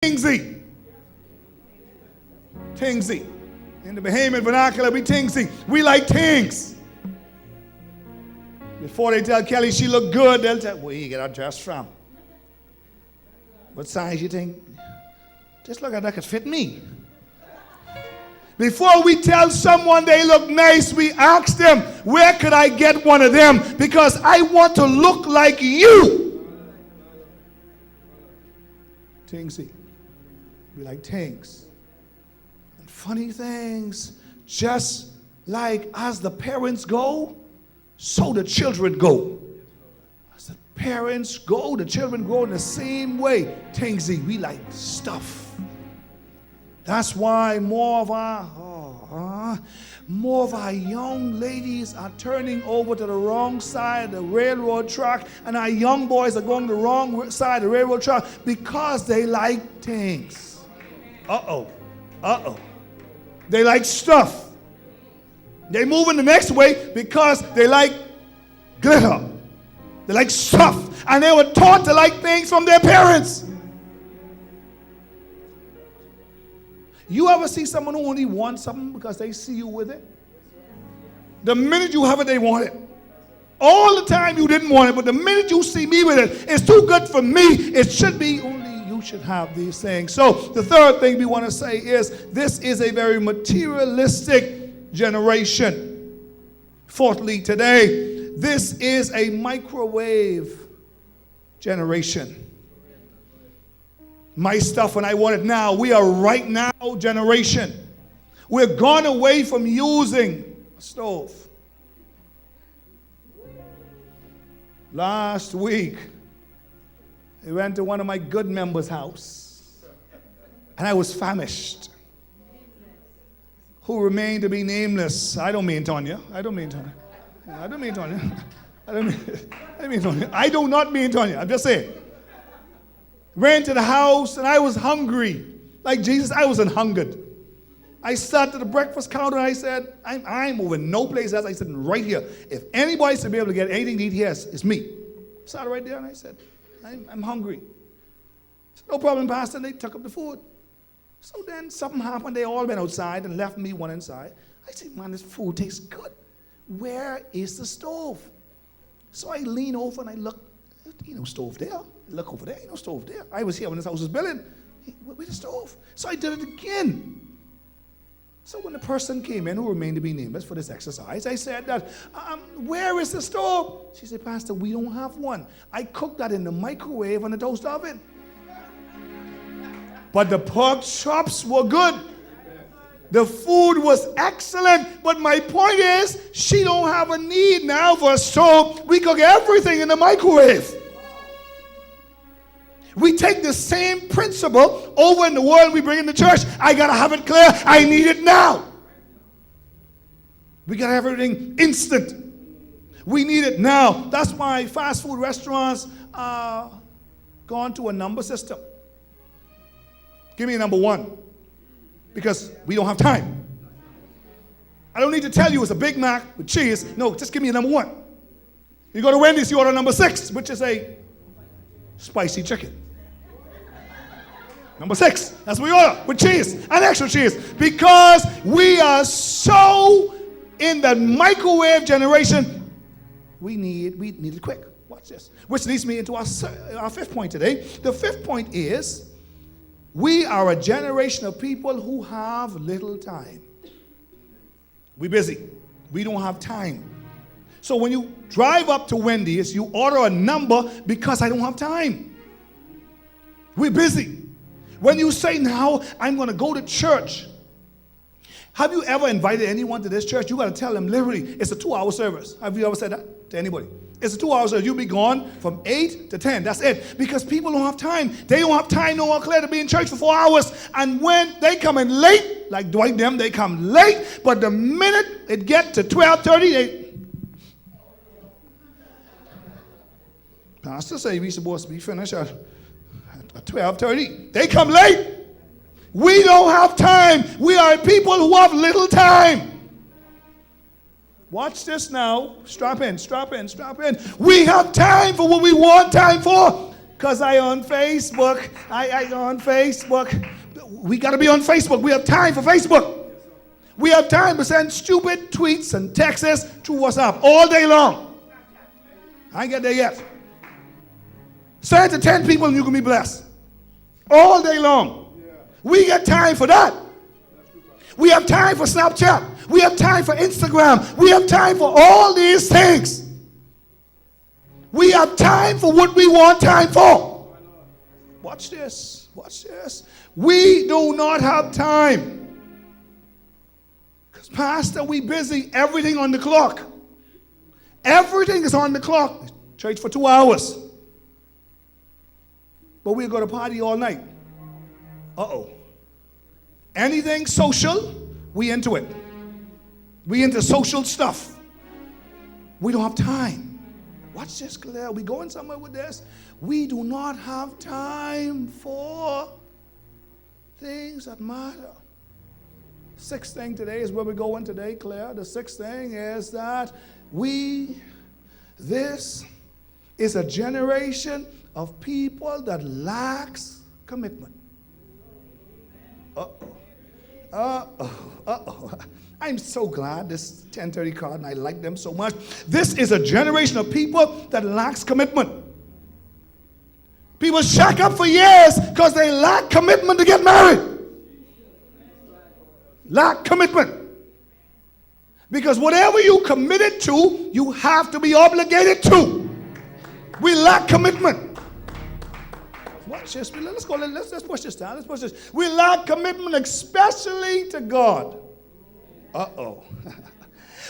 Tingsy. Tingsy. In the Bahamian vernacular, we tingsy. We like tings. Before they tell Kelly she look good, they'll tell, where you get our dress from? What size you think? Just look at that could fit me. Before we tell someone they look nice, we ask them, where could I get one of them? Because I want to look like you. Tingsy. We like tings. And funny things, just like as the parents go, so the children go. As the parents go, the children go in the same way. Tingsy, we like stuff. That's why more of our young ladies are turning over to the wrong side of the railroad track, and our young boys are going to the wrong side of the railroad track because they like things. They like stuff. They move in the next way because they like glitter. They like stuff. And they were taught to like things from their parents. You ever see someone who only wants something because they see you with it? The minute you have it, they want it. All the time you didn't want it, but the minute you see me with it, it's too good for me. It should be only you should have these things. So the third thing we want to say is this is a very materialistic generation. Fourthly, today, this is a microwave generation. My stuff when I want it now. We are right now generation. We're gone away from using a stove. Last week, I went to one of my good members' house, and I was famished. Who remained to be nameless. I don't mean Tonya. I do not mean Tonya. I'm just saying. Ran to the house, and I was hungry. Like Jesus, I wasn't hungered. I sat at the breakfast counter, and I said, I'm moving no place else. I said, right here. If anybody's to be able to get anything to eat here, it's me. Sat right there, and I said, I'm hungry. I said, no problem, Pastor. And they took up the food. So then something happened. They all went outside and left me one inside. I said, man, this food tastes good. Where is the stove? So I lean over and I look. Ain't no stove there. Look over there. Ain't no stove there. I was here when this house was building. Where's the stove? So I did it again. So when the person came in who remained to be nameless for this exercise, I said that, where is the stove? She said, Pastor, we don't have one. I cooked that in the microwave on the toast oven. But the pork chops were good. The food was excellent. But my point is, she don't have a need now for a stove. We cook everything in the microwave. We take the same principle over in the world we bring in the church. I got to have it clear. I need it now. We got to have everything instant. We need it now. That's why fast food restaurants are gone to a number system. Give me a number one. Because we don't have time. I don't need to tell you it's a Big Mac with cheese. No, just give me a number one. You go to Wendy's, you order number 6, which is a spicy chicken. Number 6, that's what we order, with cheese and extra cheese. Because we are so in the microwave generation, we need it quick. Watch this. Which leads me into our fifth point today. The fifth point is, we are a generation of people who have little time. We're busy. We don't have time. So when you drive up to Wendy's, you order a number because I don't have time. We're busy. When you say, now I'm going to go to church. Have you ever invited anyone to this church? You got to tell them literally, it's a 2-hour service. Have you ever said that to anybody? It's a 2-hour service. You'll be gone from 8 to 10. That's it. Because people don't have time. They don't have time, no one clear to be in church for 4 hours. And when they come in late, like Dwight them, they come late. But the minute it gets to 12:30, they... Pastor say we supposed to be finished at 12:30. They come late. We don't have time. We are people who have little time. Watch this now. Strap in. We have time for what we want time for. Because I on Facebook. I on Facebook. We got to be on Facebook. We have time for Facebook. We have time to send stupid tweets and texts to WhatsApp all day long. I ain't get there yet. Send it to 10 people and you can be blessed. All day long. We get time for that. We have time for Snapchat. We have time for Instagram. We have time for all these things. We have time for what we want time for. Watch this. Watch this. We do not have time. Because, Pastor, we busy. Everything on the clock. Everything is on the clock. Church for 2 hours. But we'll go to party all night. Uh-oh. Anything social, we into it. We into social stuff. We don't have time. Watch this, Claire. We going somewhere with this? We do not have time for things that matter. Sixth thing today is where we're going today, Claire. The sixth thing is that this is a generation of people that lacks commitment. Uh-oh. Uh-oh. I'm so glad this 1030 card, and I like them so much. This is a generation of people that lacks commitment. People shack up for years because they lack commitment to get married. Lack commitment. Because whatever you committed to, you have to be obligated to. We lack commitment. Watch this. Let's push this down. Let's push this. We lack commitment, especially to God. Uh-oh.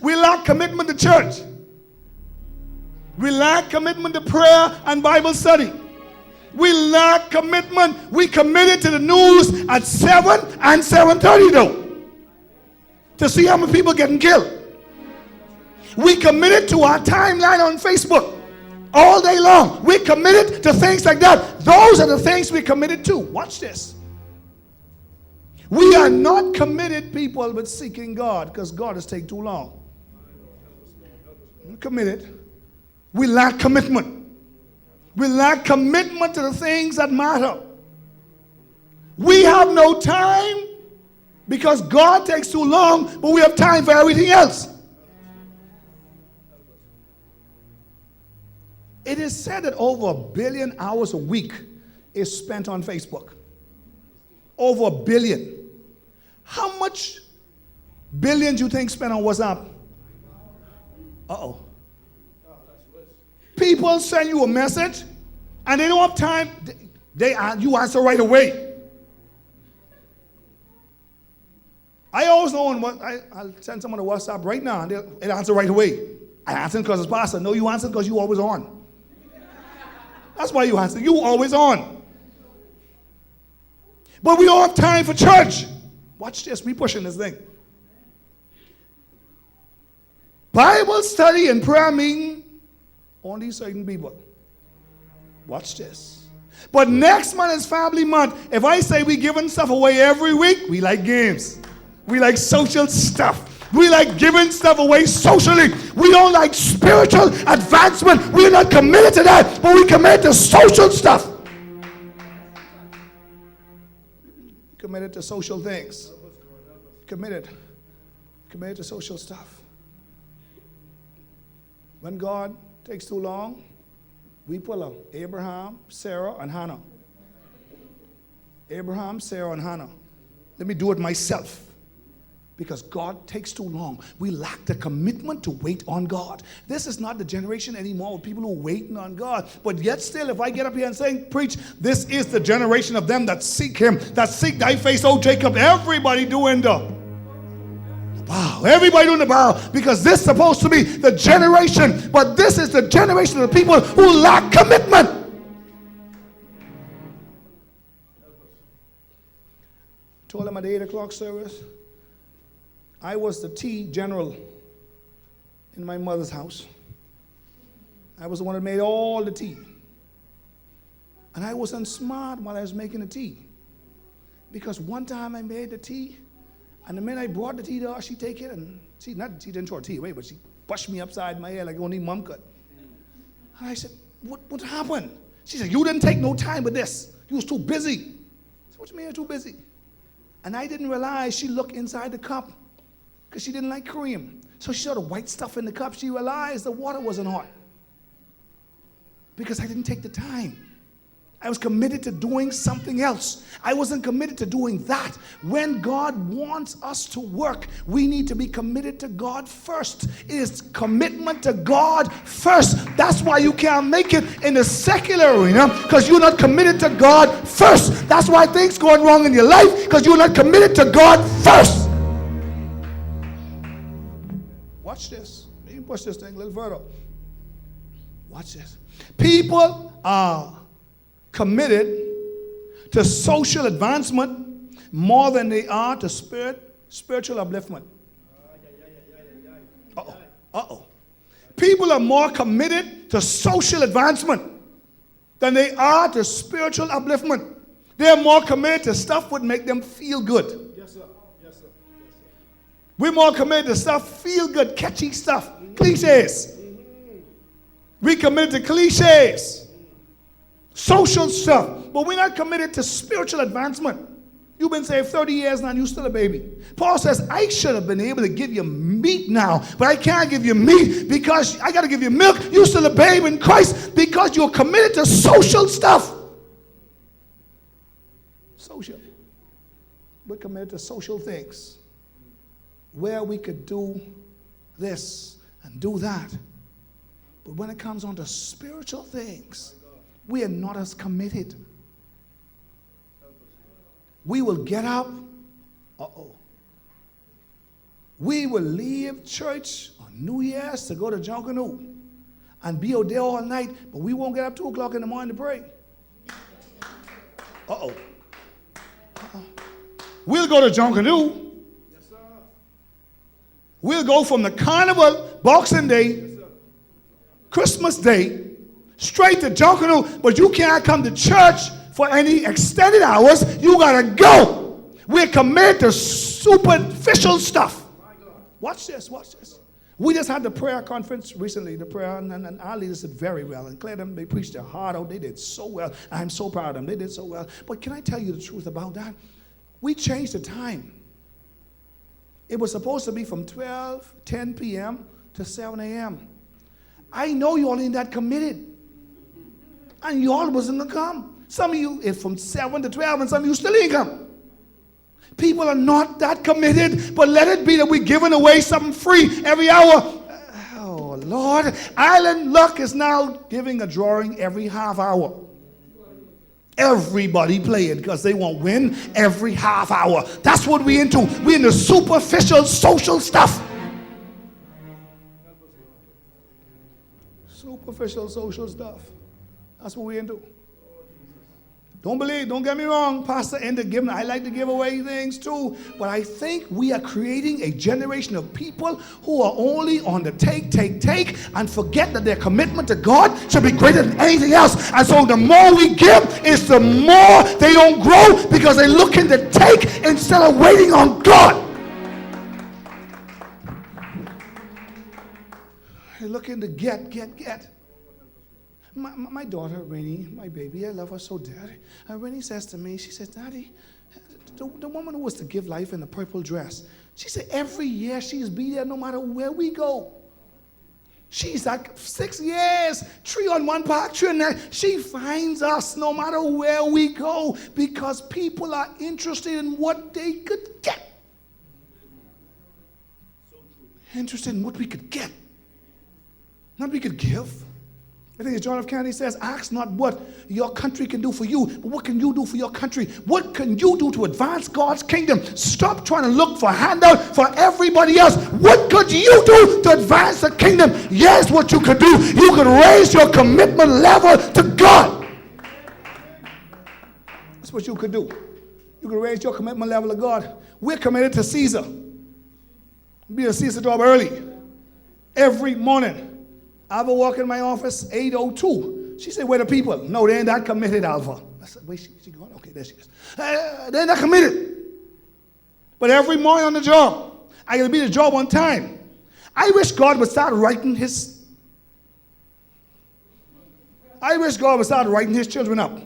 We lack commitment to church. We lack commitment to prayer and Bible study. We lack commitment. We committed to the news at 7 and 7:30 though. To see how many people getting killed. We committed to our timeline on Facebook. All day long. We're committed to things like that. Those are the things we're committed to. Watch this. We are not committed people with seeking God because God has taken too long. We're committed. We lack commitment. We lack commitment to the things that matter. We have no time because God takes too long, but we have time for everything else. It is said that over 1 billion hours a week is spent on Facebook. Over 1 billion. How much billions you think spent on WhatsApp? Uh-oh. People send you a message and they don't have time. You answer right away. I always know I'll send someone a WhatsApp right now and they'll answer right away. I answer because it's pastor. No, you answer because you always on. That's why you answer. You always on. But we don't have time for church. Watch this. We pushing this thing. Bible study and prayer meeting, only certain people. Watch this. But next month is family month. If I say we giving stuff away every week, we like games. We like social stuff. We like giving stuff away socially. We don't like spiritual advancement. We're not committed to that, but we commit to social stuff. Committed to social things. Committed to social stuff. When God takes too long, we pull out Abraham, Sarah, and Hannah. Abraham, Sarah, and Hannah. Let me do it myself. Because God takes too long. We lack the commitment to wait on God. This is not the generation anymore of people who are waiting on God. But yet still, if I get up here and say, preach, this is the generation of them that seek him, that seek thy face, O Jacob. Everybody doing the bow. Everybody doing the bow. Because this is supposed to be the generation. But this is the generation of the people who lack commitment. I told him at the 8 o'clock service, I was the tea general in my mother's house. I was the one that made all the tea. And I wasn't smart while I was making the tea. Because one time I made the tea, and the minute I brought the tea to her, she take it, and she didn't throw tea away, but she pushed me upside my head like only mom could. And I said, what happened? She said, you didn't take no time with this. You was too busy. I said, what you mean you're too busy? And I didn't realize she looked inside the cup because she didn't like cream. So she saw the white stuff in the cup. She realized the water wasn't hot because I didn't take the time. I was committed to doing something else. I wasn't committed to doing that. When God wants us to work, we need to be committed to God first. It is commitment to God first. That's why you can't make it in the secular arena, because you're not committed to God first. That's why things going wrong in your life, because you're not committed to God first. Watch this. Let me push this thing a little further. Watch this. People are committed to social advancement more than they are to spiritual upliftment. Uh-oh. People are more committed to social advancement than they are to spiritual upliftment. They're more committed to stuff that would make them feel good. Yes, sir. Yes, sir. Yes, sir. We're more committed to stuff, feel good, catchy stuff, cliches. We're committed to cliches. Social stuff, but we're not committed to spiritual advancement. You've been saved 30 years now and you're still a baby. Paul says, I should have been able to give you meat now, but I can't give you meat because I got to give you milk. You're still a babe in Christ because you're committed to social stuff. Social. We're committed to social things where we could do this and do that. But when it comes on to spiritual things, we are not as committed. We will get up. We will leave church on New Year's to go to Junkanoo and be out there all night, but we won't get up 2 o'clock in the morning to pray. We'll go to Junkanoo. Yes, sir. We'll go from the carnival, Boxing Day, Yes, sir. Christmas Day, straight to Junkanoo, but you can't come to church for any extended hours. You gotta go. We're committed to superficial stuff. Watch this, watch this. We just had the prayer conference recently, the prayer, and our leaders did very well. And Claire, they preached their heart out. They did so well. I'm so proud of them. They did so well. But can I tell you the truth about that? We changed the time. It was supposed to be from 10 p.m. to 7 a.m. I know you all ain't that committed. And you all wasn't going to come. Some of you, it's from 7 to 12, and some of you still ain't come. People are not that committed, but let it be that we're giving away something free every hour. Oh, Lord. Island Luck is now giving a drawing every half hour. Everybody playing because they won't win every half hour. That's what we're into. We're into superficial social stuff. Superficial social stuff. That's what we're into. Don't get me wrong, Pastor ended giving. I like to give away things too, but I think we are creating a generation of people who are only on the take, and forget that their commitment to God should be greater than anything else. And so the more we give, is the more they don't grow because they're looking to take instead of waiting on God. They're looking to get. My daughter, Rainey, my baby, I love her so dearly. Rainey says to me, she says, Daddy, the woman who was to give life in the purple dress, she said every year she's be there no matter where we go. She's like 6 years, 3 on one park, 3 on that. She finds us no matter where we go because people are interested in what they could get. Interested in what we could get, not what we could give. I think as John F. Kennedy says, ask not what your country can do for you, but what can you do for your country? What can you do to advance God's kingdom? Stop trying to look for handout for everybody else. What could you do to advance the kingdom? Yes, what you could do, you could raise your commitment level to God. That's what you could do. You could raise your commitment level to God. We're committed to Caesar. Be a Caesar job early. Every morning. I ever walk in my office, 8:02. She said, where the people? No, they ain't that committed, Alpha. I said, wait, she going? Okay, there she is. They ain't that committed. But every morning on the job, I got to be the job on time. I wish God would start writing his I wish God would start writing his children up.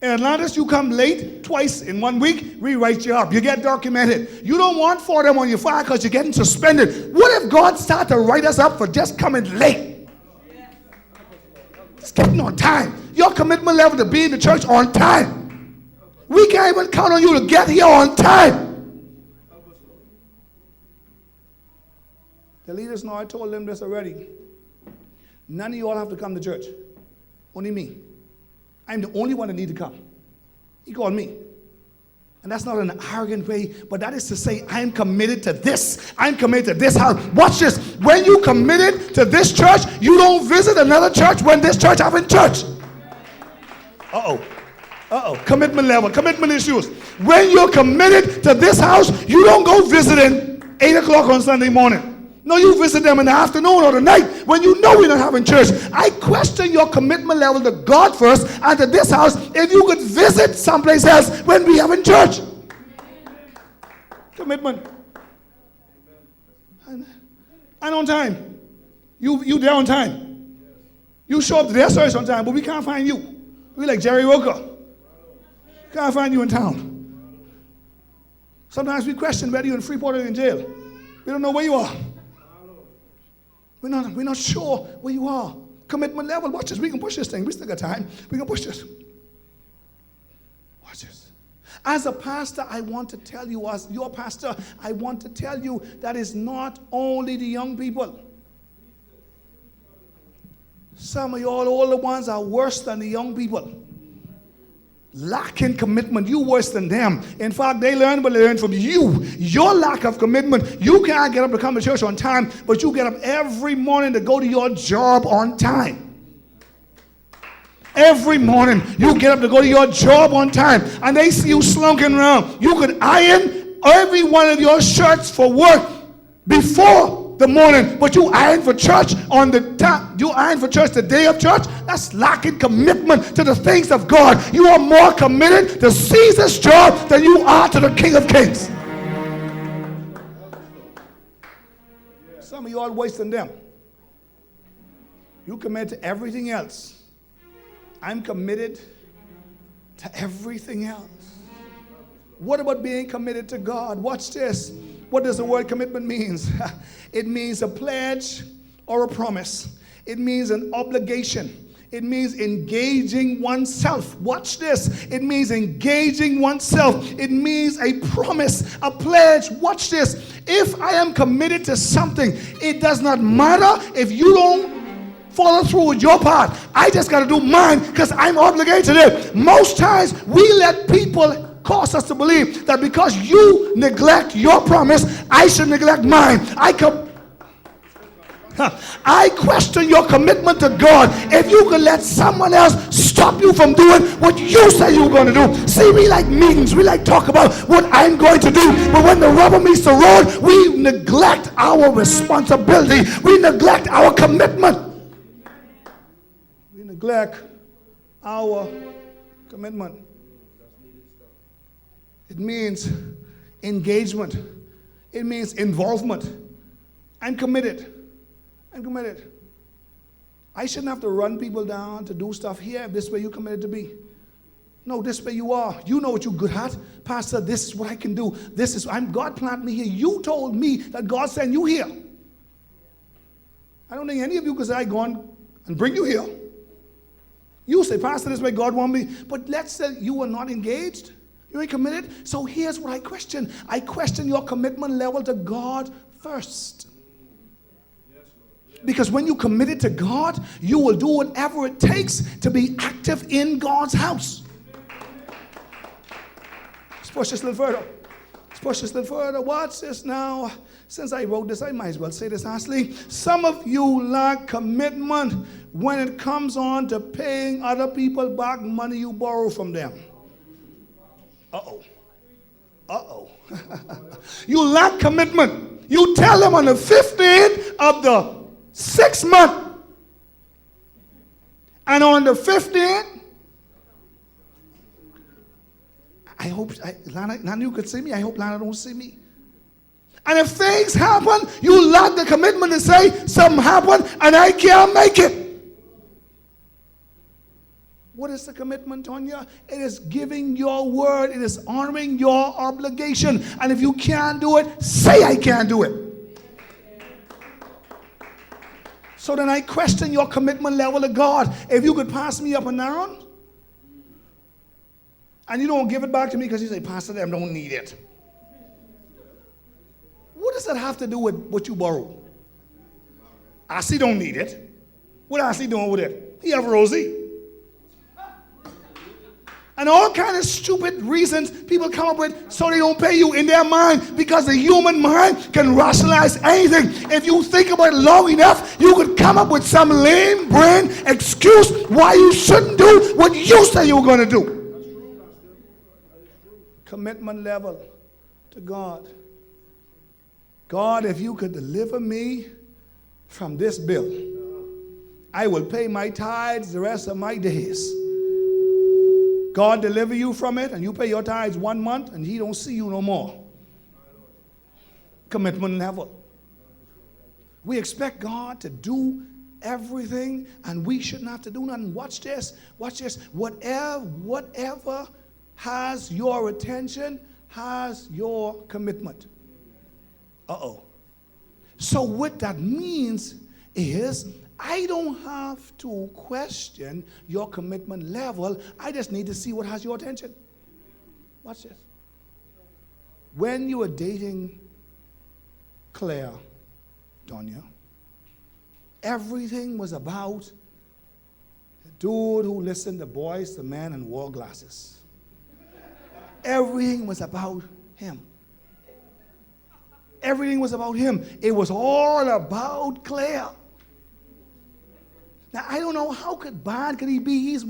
In Atlanta, you come late twice in 1 week, we write you up. You get documented. You don't want for them on your file because you're getting suspended. What if God started to write us up for just coming late? It's getting on time. Your commitment level to be in the church on time. We can't even count on you to get here on time. The leaders know I told them this already. None of you all have to come to church. Only me. I'm the only one that need to come. He called me. And that's not an arrogant way, but that is to say, I'm committed to this. I'm committed to this house. Watch this. When you committed to this church, you don't visit another church when this church having church. Commitment level, commitment issues. When you're committed to this house, you don't go visiting 8 o'clock on Sunday morning. No, you visit them in the afternoon or the night when you know we're not having church. I question your commitment level to God first and to this house if you could visit someplace else when we having church. Commitment. And on time. You there on time. You show up to their service on time, but we can't find you. We like Jerry Roker. Can't find you in town. Sometimes we question whether you're in Freeport or in jail. We don't know where you are. We're not sure where you are. Commitment level. Watch this. We can push this thing. We still got time. We can push this. Watch this. As a pastor, I want to tell you, as your pastor, I want to tell you that it's not only the young people. Some of y'all older ones are worse than the young people. Lacking commitment, you worse than them. In fact, they learn what they learn from you. Your lack of commitment. You can't get up to come to church on time, but you get up every morning to go to your job on time. Every morning, you get up to go to your job on time, and they see you slunking around. You could iron every one of your shirts for work before the morning, but you iron for church on the time. You iron for church the day of church. That's lacking commitment to the things of God. You are more committed to Caesar's job than you are to the King of Kings. Some of you all wasting them. You commit to everything else. I'm committed to everything else. What about being committed to God? Watch this. What does the word commitment mean? It means a pledge or a promise. It means an obligation. It means engaging oneself. Watch this. It means engaging oneself. It means a promise, a pledge. Watch this. If I am committed to something, it does not matter if you don't follow through with your part. I just got to do mine because I'm obligated to it. Most times we let people cause us to believe that because you neglect your promise, I should neglect mine. I question your commitment to God if you could let someone else stop you from doing what you say you're going to do. See, we like meetings. We like talk about what I'm going to do. But when the rubber meets the road, we neglect our responsibility. We neglect our commitment. We neglect our commitment. It means engagement. It means involvement. I'm committed. I'm committed. I shouldn't have to run people down to do stuff here if this way you're committed to be. No, this way you are. You know what you're good at. Pastor, this is what I can do. God planted me here. You told me that God sent you here. I don't think any of you could say, I go on and bring you here. You say, Pastor, this way God want me. But let's say you are not engaged. You ain't committed. So here's what I question. I question your commitment level to God first. Because when you committed to God, you will do whatever it takes to be active in God's house. Let's push this a little further. Let's push this a little further. Watch this now. Since I wrote this, I might as well say this honestly. Some of you lack commitment when it comes on to paying other people back money you borrow from them. You lack commitment. You tell them on the 15th of the 6th month, and on the 15th, I hope Lana, you could see me. I hope Lana don't see me. And if things happen, you lack the commitment to say something happened and I can't make it. What is the commitment, Tonya? It is giving your word. It is honoring your obligation. And if you can't do it, say I can't do it. So then I question your commitment level to God. If you could pass me up an errand, and you don't give it back to me because you say, Pastor, them don't need it. What does that have to do with what you borrow? Ashley don't need it. What Ashley doing with it? He have Rosie. And all kind of stupid reasons people come up with so they don't pay you in their mind, because the human mind can rationalize anything. If you think about it long enough, you could come up with some lame brain excuse why you shouldn't do what you say you were going to do. Commitment level to God. God, if you could deliver me from this bill, I will pay my tithes the rest of my days. God deliver you from it, and you pay your tithes 1 month, and he don't see you no more. Commitment level. We expect God to do everything, and we shouldn't have to do nothing. Watch this. Watch this. Whatever has your attention has your commitment. Uh-oh. So what that means is, I don't have to question your commitment level. I just need to see what has your attention. Watch this. When you were dating Claire, Donya, everything was about the dude who listened to Boys to Men and wore glasses. Everything was about him. Everything was about him. It was all about Claire. Now, I don't know, how bad could he be? He's